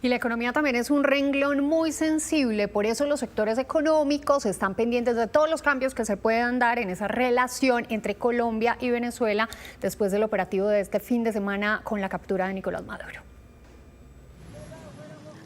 Y la economía también es un renglón muy sensible, por eso los sectores económicos están pendientes de todos los cambios que se puedan dar en esa relación entre Colombia y Venezuela después del operativo de este fin de semana con la captura de Nicolás Maduro.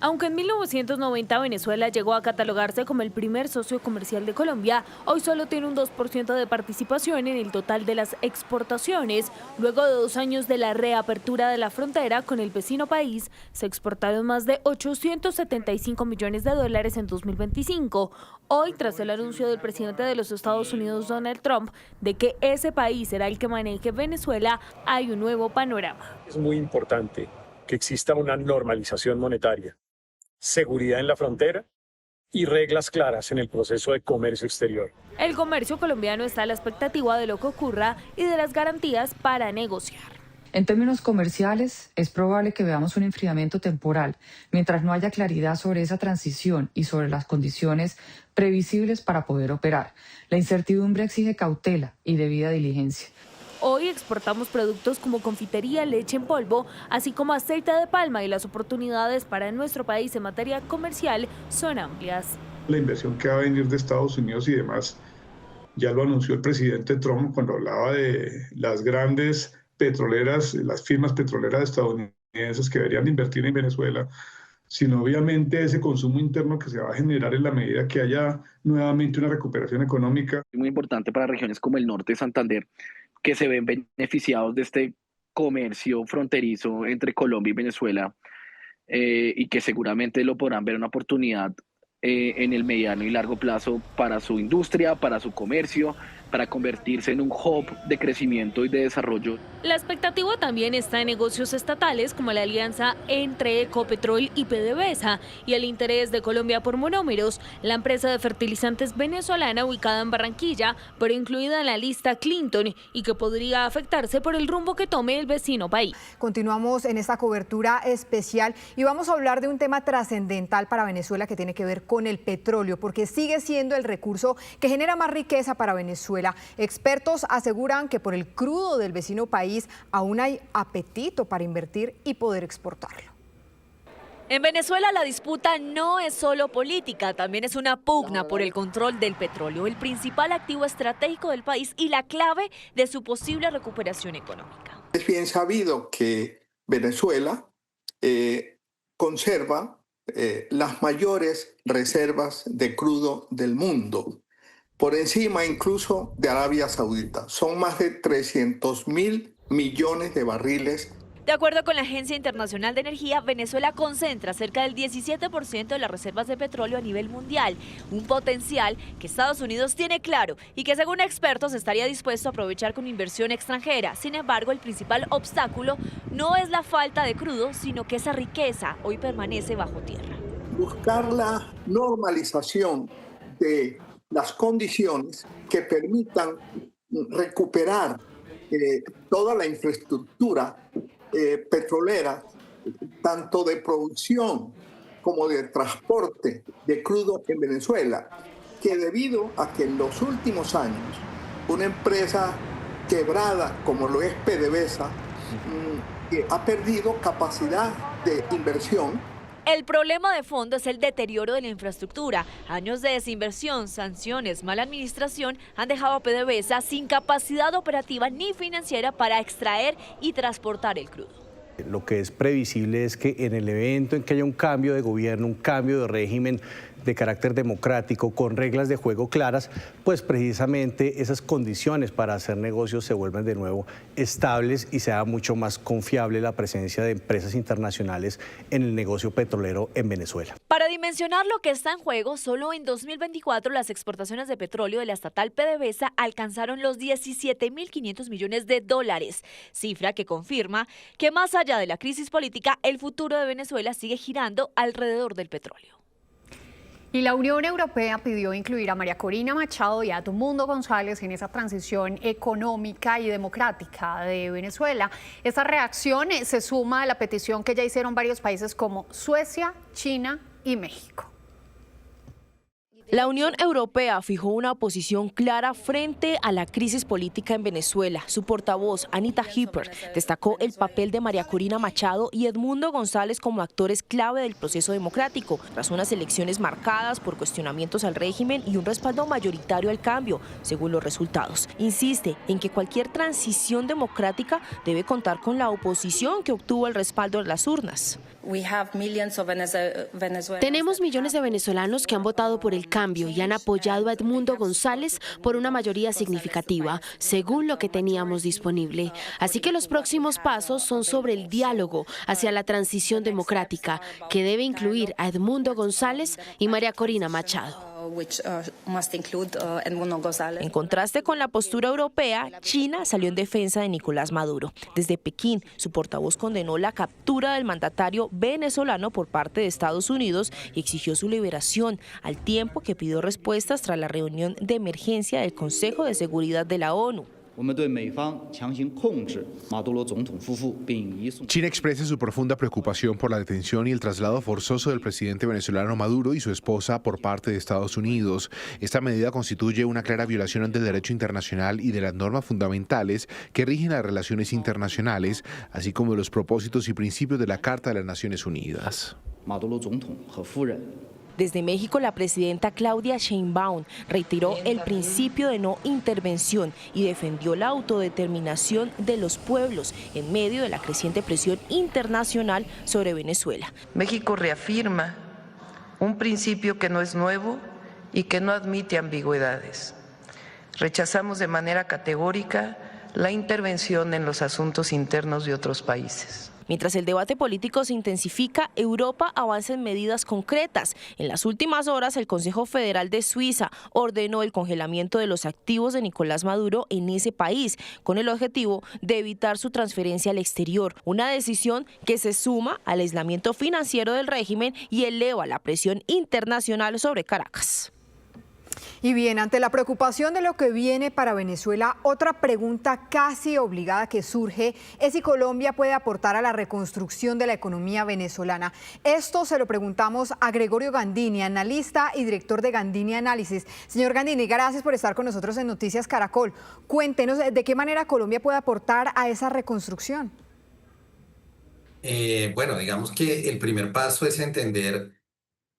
Aunque en 1990 Venezuela llegó a catalogarse como el primer socio comercial de Colombia, hoy solo tiene un 2% de participación en el total de las exportaciones. Luego de 2 años de la reapertura de la frontera con el vecino país, se exportaron más de 875 millones de dólares en 2025. Hoy, tras el anuncio del presidente de los Estados Unidos, Donald Trump, de que ese país será el que maneje Venezuela, hay un nuevo panorama. Es muy importante que exista una normalización monetaria, seguridad en la frontera y reglas claras en el proceso de comercio exterior. El comercio colombiano está a la expectativa de lo que ocurra y de las garantías para negociar. En términos comerciales, es probable que veamos un enfriamiento temporal, mientras no haya claridad sobre esa transición y sobre las condiciones previsibles para poder operar. La incertidumbre exige cautela y debida diligencia. Hoy exportamos productos como confitería, leche en polvo, así como aceite de palma, y las oportunidades para nuestro país en materia comercial son amplias. La inversión que va a venir de Estados Unidos y demás, ya lo anunció el presidente Trump cuando hablaba de las grandes petroleras, las firmas petroleras estadounidenses que deberían invertir en Venezuela, sino obviamente ese consumo interno que se va a generar en la medida que haya nuevamente una recuperación económica. Es muy importante para regiones como el norte de Santander, que se ven beneficiados de este comercio fronterizo entre Colombia y Venezuela, y que seguramente lo podrán ver una oportunidad en el mediano y largo plazo para su industria, para su comercio, para convertirse en un hub de crecimiento y de desarrollo. La expectativa también está en negocios estatales como la alianza entre Ecopetrol y PDVSA y el interés de Colombia por Monómeros, la empresa de fertilizantes venezolana ubicada en Barranquilla, pero incluida en la lista Clinton y que podría afectarse por el rumbo que tome el vecino país. Continuamos en esta cobertura especial y vamos a hablar de un tema trascendental para Venezuela que tiene que ver con el petróleo, porque sigue siendo el recurso que genera más riqueza para Venezuela. Expertos aseguran que por el crudo del vecino país aún hay apetito para invertir y poder exportarlo. En Venezuela la disputa no es solo política, también es una pugna por el control del petróleo, el principal activo estratégico del país y la clave de su posible recuperación económica. Es bien sabido que Venezuela conserva las mayores reservas de crudo del mundo, por encima incluso de Arabia Saudita. Son más de 300.000 millones de barriles. De acuerdo con la Agencia Internacional de Energía, Venezuela concentra cerca del 17% de las reservas de petróleo a nivel mundial, un potencial que Estados Unidos tiene claro y que según expertos estaría dispuesto a aprovechar con inversión extranjera. Sin embargo, el principal obstáculo no es la falta de crudo, sino que esa riqueza hoy permanece bajo tierra. Buscar la normalización de las condiciones que permitan recuperar toda la infraestructura petrolera, tanto de producción como de transporte de crudo en Venezuela, que debido a que en los últimos años una empresa quebrada como lo es PDVSA ha perdido capacidad de inversión. El problema de fondo es el deterioro de la infraestructura. Años de desinversión, sanciones, mala administración han dejado a PDVSA sin capacidad operativa ni financiera para extraer y transportar el crudo. Lo que es previsible es que en el evento en que haya un cambio de gobierno, un cambio de régimen de carácter democrático, con reglas de juego claras, pues precisamente esas condiciones para hacer negocios se vuelvan de nuevo estables y sea mucho más confiable la presencia de empresas internacionales en el negocio petrolero en Venezuela. Para dimensionar lo que está en juego, solo en 2024 las exportaciones de petróleo de la estatal PDVSA alcanzaron los 17.500 millones de dólares, cifra que confirma que más allá de la crisis política, el futuro de Venezuela sigue girando alrededor del petróleo. Y la Unión Europea pidió incluir a María Corina Machado y a Edmundo González en esa transición económica y democrática de Venezuela. Esta reacción se suma a la petición que ya hicieron varios países como Suecia, China y México. La Unión Europea fijó una posición clara frente a la crisis política en Venezuela. Su portavoz, Anita Hipper, destacó el papel de María Corina Machado y Edmundo González como actores clave del proceso democrático, tras unas elecciones marcadas por cuestionamientos al régimen y un respaldo mayoritario al cambio, según los resultados. Insiste en que cualquier transición democrática debe contar con la oposición que obtuvo el respaldo en las urnas. Tenemos millones de venezolanos que han votado por el cambio y han apoyado a Edmundo González por una mayoría significativa, según lo que teníamos disponible. Así que los próximos pasos son sobre el diálogo hacia la transición democrática, que debe incluir a Edmundo González y María Corina Machado. En contraste con la postura europea, China salió en defensa de Nicolás Maduro. Desde Pekín, su portavoz condenó la captura del mandatario venezolano por parte de Estados Unidos y exigió su liberación, al tiempo que pidió respuestas tras la reunión de emergencia del Consejo de Seguridad de la ONU. China expresa su profunda preocupación por la detención y el traslado forzoso del presidente venezolano Maduro y su esposa por parte de Estados Unidos. Esta medida constituye una clara violación del derecho internacional y de las normas fundamentales que rigen las relaciones internacionales, así como de los propósitos y principios de la Carta de las Naciones Unidas. Desde México, la presidenta Claudia Sheinbaum reiteró el principio de no intervención y defendió la autodeterminación de los pueblos en medio de la creciente presión internacional sobre Venezuela. México reafirma un principio que no es nuevo y que no admite ambigüedades. Rechazamos de manera categórica la intervención en los asuntos internos de otros países. Mientras el debate político se intensifica, Europa avanza en medidas concretas. En las últimas horas, el Consejo Federal de Suiza ordenó el congelamiento de los activos de Nicolás Maduro en ese país, con el objetivo de evitar su transferencia al exterior. Una decisión que se suma al aislamiento financiero del régimen y eleva la presión internacional sobre Caracas. Y bien, ante la preocupación de lo que viene para Venezuela, otra pregunta casi obligada que surge es si Colombia puede aportar a la reconstrucción de la economía venezolana. Esto se lo preguntamos a Gregorio Gandini, analista y director de Gandini Análisis. Señor Gandini, gracias por estar con nosotros en Noticias Caracol. Cuéntenos de qué manera Colombia puede aportar a esa reconstrucción. Bueno, digamos que el primer paso es entender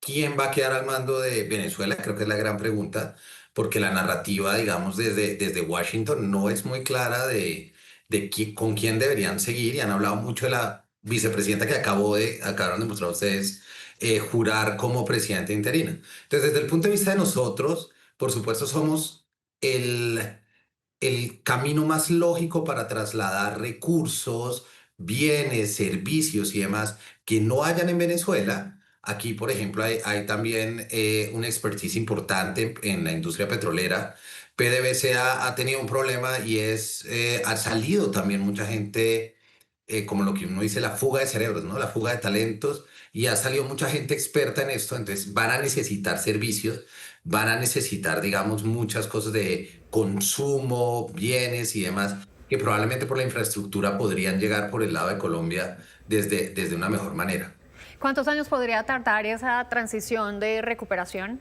quién va a quedar al mando de Venezuela. Creo que es la gran pregunta, porque la narrativa, digamos, desde Washington no es muy clara de con quién deberían seguir, y han hablado mucho de la vicepresidenta que acabaron de mostrar ustedes jurar como presidenta interina. Entonces, desde el punto de vista de nosotros, por supuesto, somos el camino más lógico para trasladar recursos, bienes, servicios y demás que no hayan en Venezuela. Aquí, por ejemplo, hay también una expertise importante en la industria petrolera. PDVSA ha tenido un problema y ha salido también mucha gente, como lo que uno dice, la fuga de cerebros, ¿no? La fuga de talentos, y ha salido mucha gente experta en esto. Entonces van a necesitar servicios, van a necesitar, digamos, muchas cosas de consumo, bienes y demás, que probablemente por la infraestructura podrían llegar por el lado de Colombia desde una mejor manera. ¿Cuántos años podría tardar esa transición de recuperación?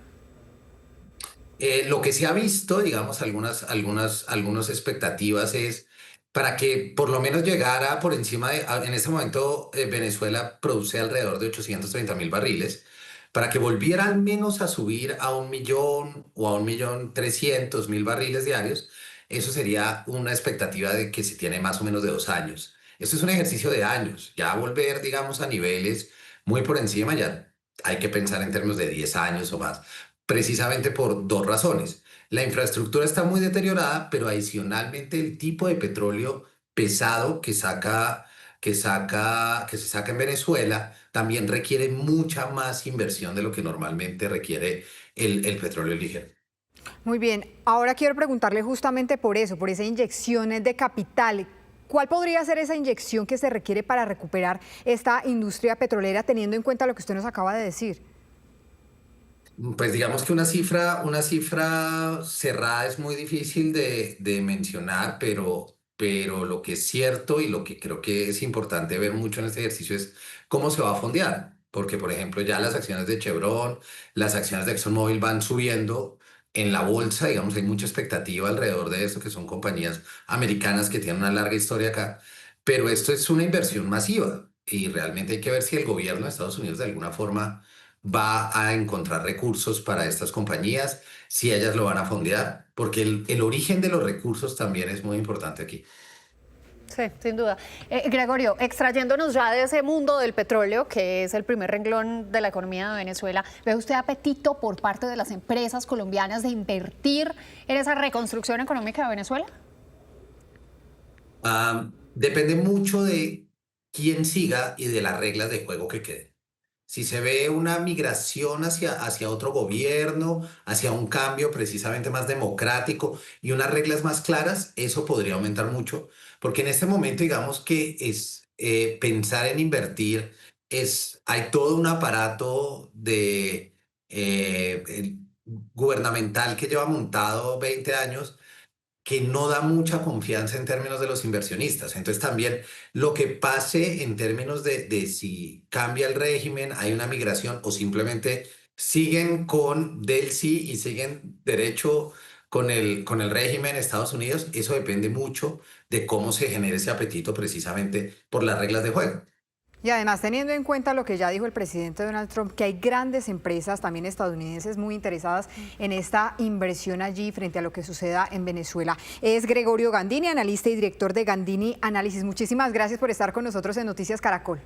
Lo que se ha visto, digamos, algunas expectativas es para que por lo menos llegara por encima en este momento Venezuela produce alrededor de 830.000 barriles, para que volviera al menos a subir a 1 millón o a 1.300.000 barriles diarios. Eso sería una expectativa de que se tiene más o menos de 2 años. Esto es un ejercicio de años. Ya volver, digamos, a niveles muy por encima, ya hay que pensar en términos de 10 años o más, precisamente por 2 razones. La infraestructura está muy deteriorada, pero adicionalmente el tipo de petróleo pesado que se saca en Venezuela también requiere mucha más inversión de lo que normalmente requiere el petróleo ligero. Muy bien, ahora quiero preguntarle justamente por eso, por esa inyección de capital. ¿Cuál podría ser esa inyección que se requiere para recuperar esta industria petrolera, teniendo en cuenta lo que usted nos acaba de decir? Pues digamos que una cifra cerrada es muy difícil de mencionar, pero lo que es cierto y lo que creo que es importante ver mucho en este ejercicio es cómo se va a fondear. porque por ejemplo ya las acciones de Chevron, las acciones de ExxonMobil van subiendo en la bolsa, digamos, hay mucha expectativa alrededor de esto, que son compañías americanas que tienen una larga historia acá, pero esto es una inversión masiva y realmente hay que ver si el gobierno de Estados Unidos de alguna forma va a encontrar recursos para estas compañías, si ellas lo van a fondear, porque el origen de los recursos también es muy importante aquí. Sí, sin duda. Gregorio, extrayéndonos ya de ese mundo del petróleo, que es el primer renglón de la economía de Venezuela, ¿ve usted apetito por parte de las empresas colombianas de invertir en esa reconstrucción económica de Venezuela? Depende mucho de quién siga y de las reglas de juego que queden. Si se ve una migración hacia otro gobierno, hacia un cambio precisamente más democrático y unas reglas más claras, eso podría aumentar mucho, porque en este momento digamos que pensar en invertir, hay todo un aparato gubernamental que lleva montado 20 años que no da mucha confianza en términos de los inversionistas. Entonces también lo que pase en términos de si cambia el régimen, hay una migración o simplemente siguen con del sí y siguen derecho con el régimen de Estados Unidos, eso depende mucho de cómo se genere ese apetito precisamente por las reglas de juego. Y además, teniendo en cuenta lo que ya dijo el presidente Donald Trump, que hay grandes empresas, también estadounidenses, muy interesadas en esta inversión allí frente a lo que suceda en Venezuela. Es Gregorio Gandini, analista y director de Gandini Análisis. Muchísimas gracias por estar con nosotros en Noticias Caracol.